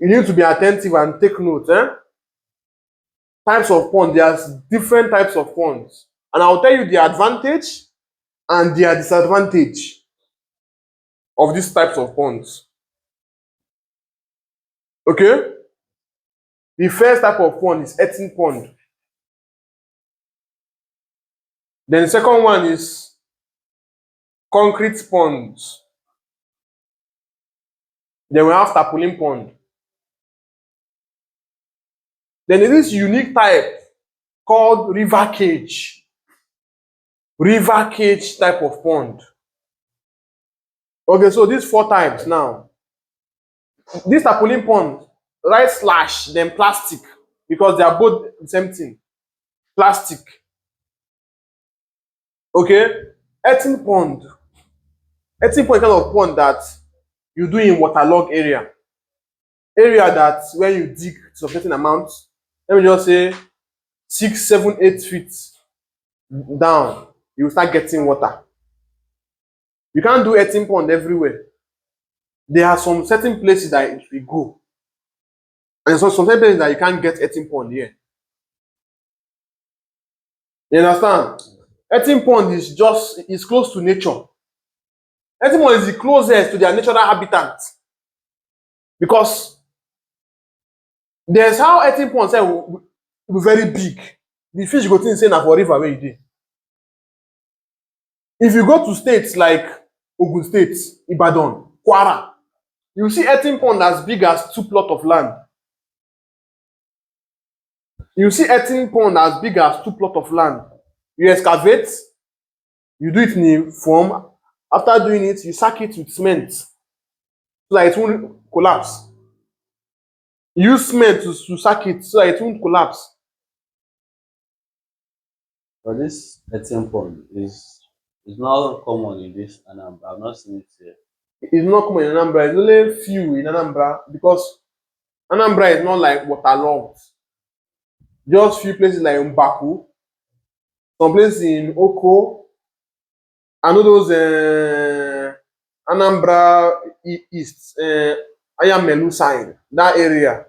You need to be attentive and take note. Types of pond, there's different types of ponds. And I'll tell you the advantage and their disadvantage of these types of ponds. Okay? The first type of pond is earthen pond. Then the second one is concrete ponds. Then we have Tapoline pond. Then there is this unique type called river cage. River cage type of pond. Okay, so these 4 types now. This Tapoline pond, right slash, then plastic, because they are both the same thing. Plastic. Okay? Earthen pond. Earthen pond is kind of pond that you do in waterlogged area. Area that when you dig to a certain amount, let me just say 6, 7, 8 feet down, you will start getting water. You can't do earthen pond everywhere. There are some certain places that it will go. And so some certain places that you can't get earthen pond here. You understand? Earthen pond is close to nature. Earthen pond is the closest to their natural habitat. Because there's how earthen pond will be very big. The fish go think say na for river where you dey. If you go to states like Ogun State, Ibadan, Kwara, you see earthen pond as big as 2 plots of land. You see earthen pond as big as 2 plots of land. You excavate, you do it in a form. After doing it, you sack it with cement so that it won't collapse. You use cement to sack it so that it won't collapse. But this earthen pond is not common in this Anambra. I've not seen it here. It's not common in Anambra. It's only few in Anambra because Anambra is not like waterlogged. Just few places like Mbaku, some places in Oko, I know those Anambra East, Ayamelu side, that area.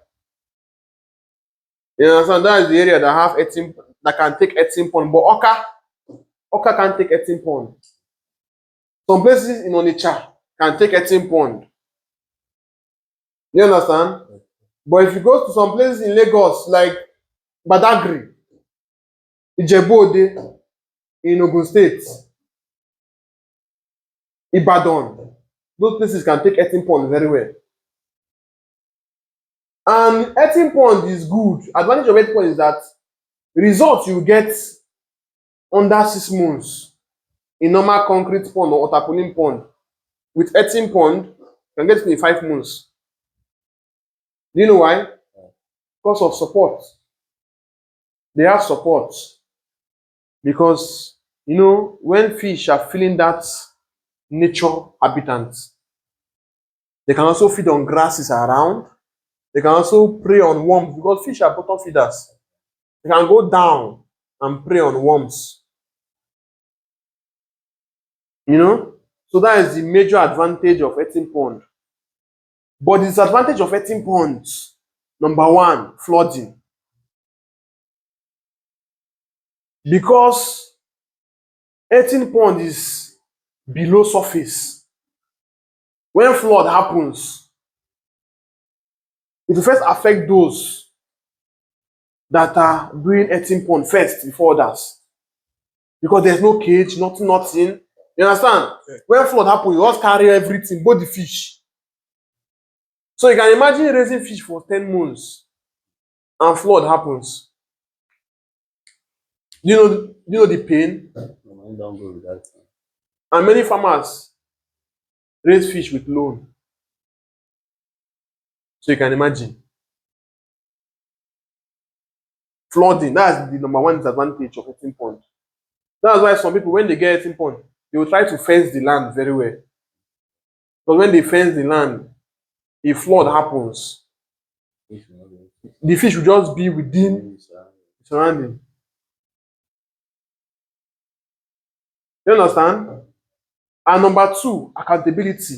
You understand? That is the area that have earthen, that can take earthen pond. But Oka can't take earthen pond. Some places in Onitsha can take earthen pond. You understand? But if you go to some places in Lagos, like Badagry, Ijebu-Ode, in Ogun State, Ibadan, those places can take earthen pond very well. And earthen pond is good. Advantage of earthen pond is that result you get under 6 months in normal concrete pond or Tapoline pond. With earthen pond, you can get it in 5 months. Do you know why? Because of support. They have support. Because, you know, when fish are feeling that nature habitat, they can also feed on grasses around. They can also prey on worms because fish are bottom feeders. They can go down and prey on worms. You know? So that is the major advantage of earthen pond. But the disadvantage of earthen ponds, number 1, flooding. Because earthen pond is below surface. When flood happens, it will first affect those that are doing earthen pond first before others. Because there's no cage, nothing. You understand? Yeah. When flood happens, you just carry everything, both the fish. So you can imagine raising fish for 10 months and flood happens. You know the pain? No, don't go with that. And many farmers raise fish with loan. So you can imagine. Flooding, that's the number 1 disadvantage of earthen pond. That's why some people, when they get earthen pond, they will try to fence the land very well. But when they fence the land, if flood happens, the fish will just be within the surrounding. You understand? And number 2, accountability.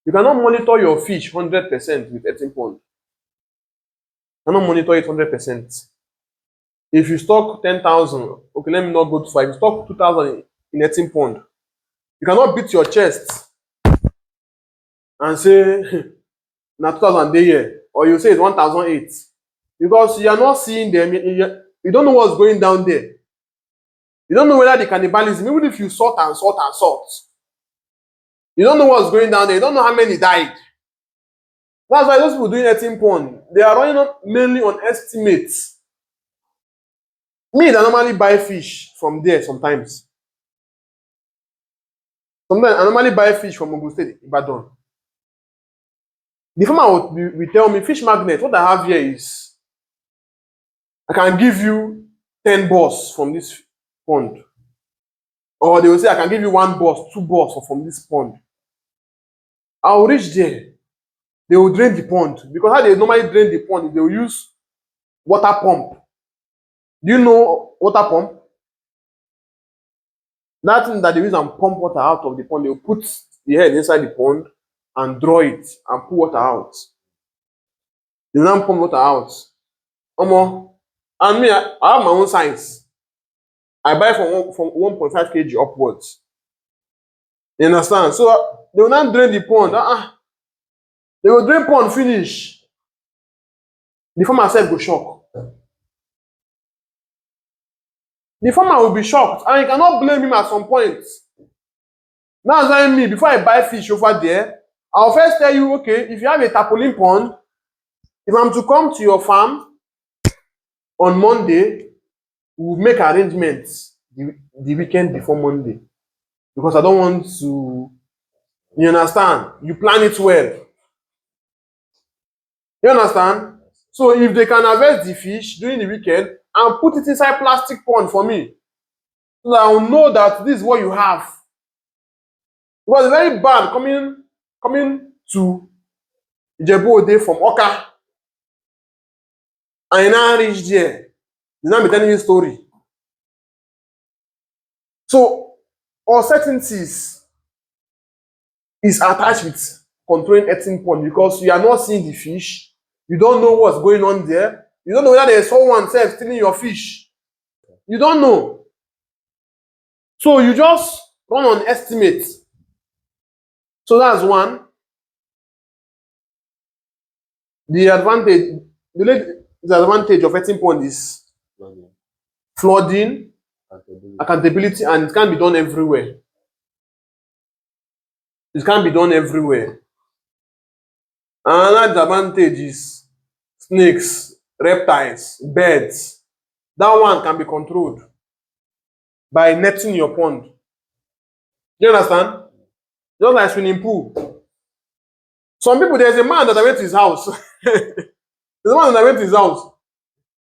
You cannot monitor your fish 100% with earthen pond. You cannot monitor it 100%. If you stock 10,000, okay, let me not go to 5. If you stock 2,000 in earthen pond, you cannot beat your chest and say, na 2,000 dey here, or you say it's 1,008, because you are not seeing them. You don't know what's going down there. You don't know whether the cannibalism, even if you sort and sort and sort, you don't know what's going down there. You don't know how many died. That's why those people doing earthen pond, they are running up mainly on estimates. Me, that normally buy fish from there sometimes. Sometimes I normally buy fish from Ogun State, Ibadan. The farmer will tell me, fish magnet, what I have here is, I can give you 10 balls from this pond. Or they will say, I can give you 1 bus, 2 bus from this pond. I'll reach there. They will drain the pond. Because how they normally drain the pond, they will use water pump. Do you know water pump? That thing that they use and pump water out of the pond, they will put the head inside the pond and draw it and pull water out. They will now pump water out. And me, I have my own size. I buy from 1.5 kg upwards. You understand? So they will not drain the pond. They will drain pond finish. The farmer said go shock. The farmer will be shocked, and you cannot blame him at some point. That's why me, before I buy fish over there, I'll first tell you, okay, if you have a tapoline pond, if I'm to come to your farm on Monday, we'll make arrangements the weekend before Monday. Because I don't want to, you understand? You plan it well. You understand? So if they can harvest the fish during the weekend and put it inside plastic pond for me, so that I'll know that this is what you have. It was very bad coming to Ijebu Ode from Oka, and now reach there. You now be telling me story. So uncertainties is attached with controlling earthen pond, because you are not seeing the fish. You don't know what's going on there. You don't know whether there's someone stealing your fish. You don't know. So you just run on estimates. So that's one. The advantage of earthen pond is flooding, accountability, and it can be done everywhere. It can be done everywhere. Another disadvantage is snakes, reptiles, birds. That one can be controlled by netting your pond. Do you understand? Just like swimming pool. Some people, there's a man that I went to his house. There's a man that I went to his house.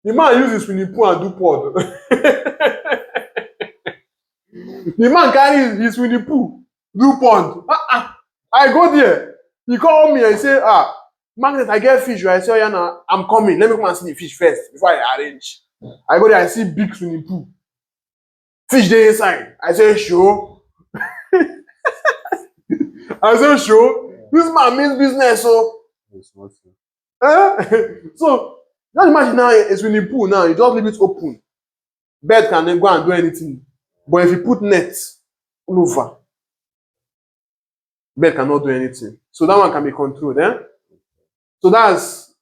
The man used his swimming pool and do pond. The man carry his swimming pool, do pond. I go there. He call me and say, Magnet, I get fish. I say, oh, yeah, now I'm coming. Let me come and see the fish first before I arrange. I go there, I see big swimming pool. Fish there inside. I say, sure. I say, sure. This man means business, so. So, just imagine now a swimming pool now, you just leave it open. Bird can then go and do anything. But if you put nets all over, bird cannot do anything. So that one can be controlled. So that's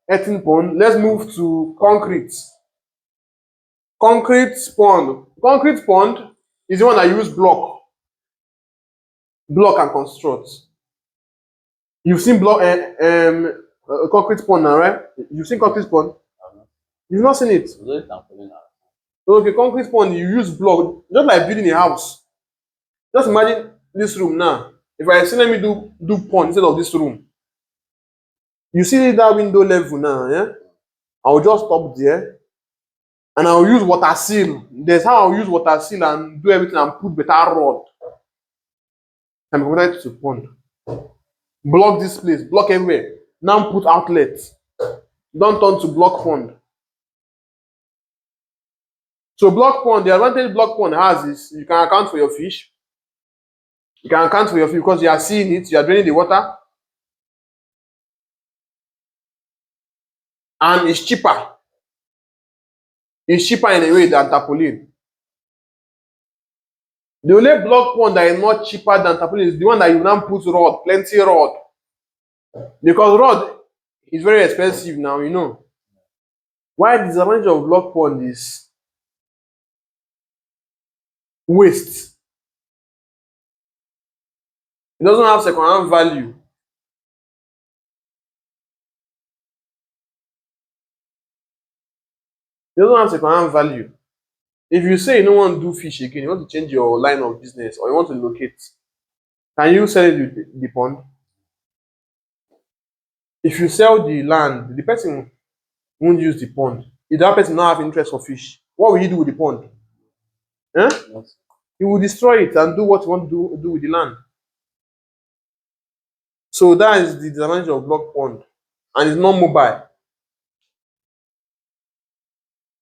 earthen pond. Let's move to concrete. Concrete pond. Concrete pond is the one that use block and construct. You've seen concrete pond now, right? You've seen concrete pond? You've not seen it? Okay, concrete pond, you use block, just like building a house. Just imagine this room now. If I say, let me do pond instead of this room. You see that window level now, yeah? I'll just stop there. And I'll use water seal. There's how I'll use water seal and do everything and put better rod. And connect to pond. Block this place, block everywhere. Now put outlets. Don't turn to block pond. So block pond, the advantage block pond has is you can account for your fish. You can account for your fish because you are seeing it, you are draining the water, and it's cheaper. It's cheaper in a way than Tapoline. The only block pond that is not cheaper than Tapoline is the one that you now put rod, plenty rod. Because rod is very expensive now, you know. Why the disadvantage of block pond is waste. It doesn't have second-hand value. It doesn't have second-hand value. If you say you don't want to do fish again, you want to change your line of business or you want to locate, can you sell it with the pond? If you sell the land, the person won't use the pond. If that person not have interest for fish, what will he do with the pond? Eh? Yes. He will destroy it and do what he want to do with the land. So that is the disadvantage of block pond, and it's not mobile.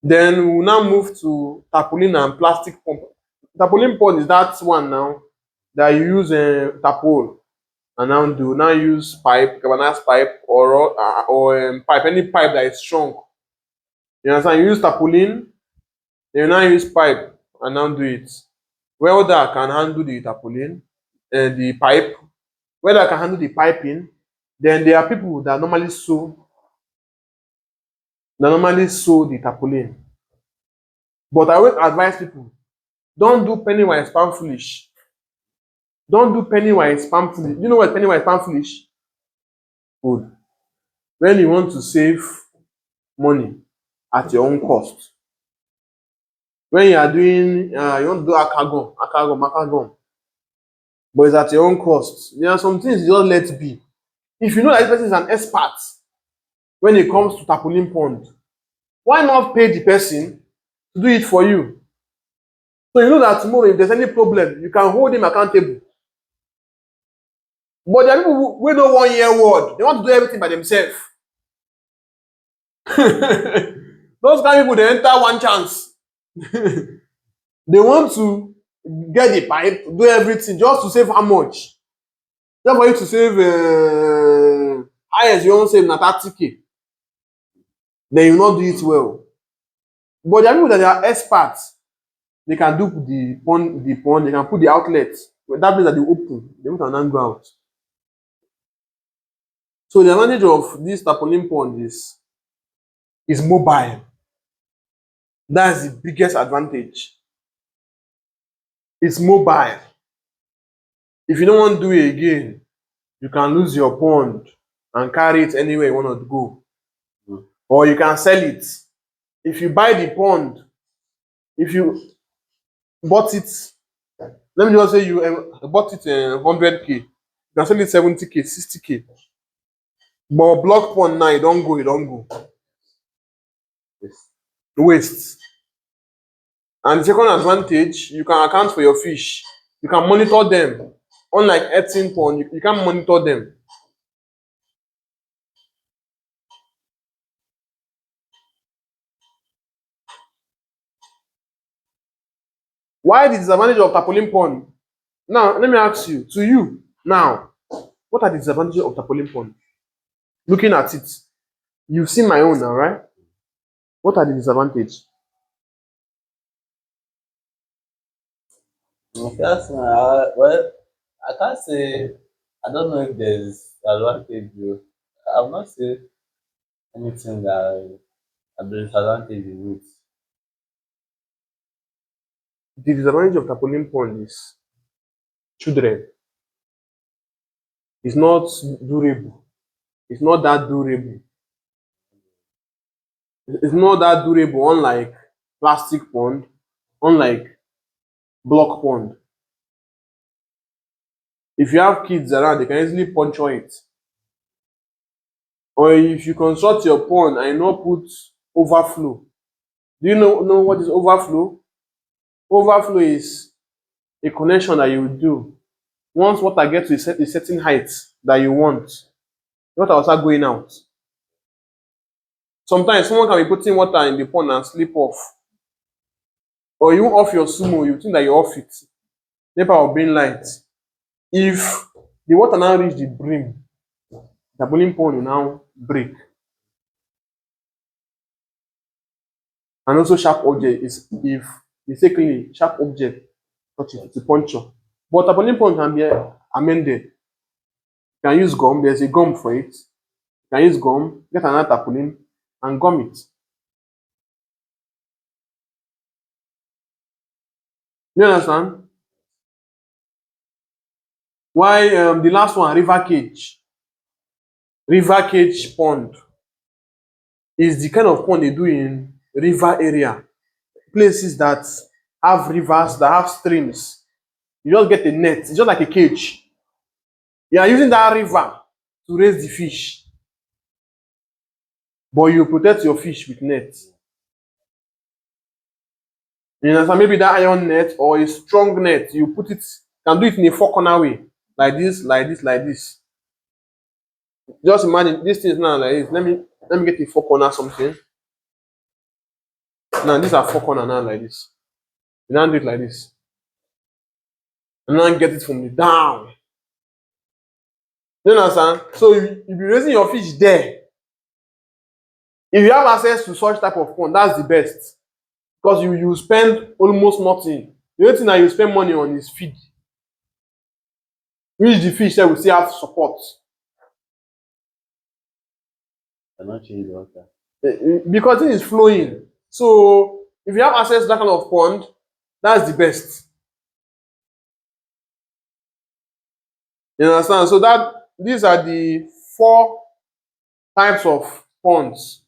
Then we will now move to tarpaulin and plastic pump. Tarpaulin pond is that one now that you use tarpaulin and now use pipe, galvanized pipe or pipe, any pipe that is strong. You understand? You use tarpaulin, then you now use pipe and now do it. Welder can handle the tarpaulin and the pipe. Welder can handle the piping. Then there are people that normally sew the tarpaulin. But I always advise people, don't do penny wise pound foolish. Don't do penny wise pound foolish. You know what penny wise pound foolish? Good. When you want to save money at your own cost. When you are doing, you want to do akagon, but it's at your own cost. There are some things you just let be. If you know that this person is an expert when it comes to tarpaulin pond, why not pay the person to do it for you? So you know that tomorrow, if there's any problem, you can hold him accountable. But there are people who know 1 year word. They want to do everything by themselves. Those kind of people, they enter one chance. They want to get the pipe, do everything just to save how much? Just for you to save highest you won't save na 30K. Then you not do it well. But there are people that are experts. They can do the pond, they can put the outlet. That place that they open, they put an angle out. So the advantage of this tarpaulin pond is mobile. That's the biggest advantage. It's mobile. If you don't want to do it again, you can lose your pond and carry it anywhere you want to go. Or you can sell it. If you buy the pond, if you bought it, let me just say you bought it 100K, you can sell it 70K, 60K. But block pond now, you don't go. Yes. Waste. And the second advantage, you can account for your fish. You can monitor them. Unlike earthen pond, you can't monitor them. Why the disadvantage of tarpaulin pond? Now, let me ask you, to you, now, what are the disadvantages of tarpaulin pond? Looking at it, you've seen my own now, right? What are the disadvantages? First, well, I can't say. I don't know if there's advantage. I've not seen anything that there is advantage in it. The disadvantage of tarpaulin pond is children. It's not durable. It's not that durable. It's not that durable, unlike plastic pond, unlike block pond. If you have kids around, they can easily puncture it. Or if you construct your pond and you not put overflow. Do you know what is overflow? Overflow is a connection that you do once water gets to a certain height that you want. Water will start going out. Sometimes someone can be putting water in the pond and slip off. Or you off your sumo, you think that you off it. NEPA will bring light. If the water now reach the brim, the boiling pond will now break. And also sharp object is if mistakenly sharp object touch it, it's a puncture. But a boiling pond can be amended. You can use gum, there's a gum for it. You can use gum, get another tapoline and gum it. You understand? Why the last one, river cage. River cage pond is the kind of pond they do in river area. Places that have rivers, that have streams. You just get a net, it's just like a cage. You are using that river to raise the fish, but you protect your fish with net. You understand? Maybe that iron net or a strong net, you put it, can do it in a four corner way, like this, like this, like this. Just imagine this thing is now like this. Let me get a four corner something. Now these are four corner now like this. You now do it like this. And now get it from the down. You understand? So you be raising your fish there. If you have access to such type of pond, that's the best. Because you spend almost nothing. The only thing that you spend money on is feed. Which the fish that will still have support. Cannot change the water. Because it is flowing. So if you have access to that kind of pond, that's the best. You understand? So that these are the four types of ponds.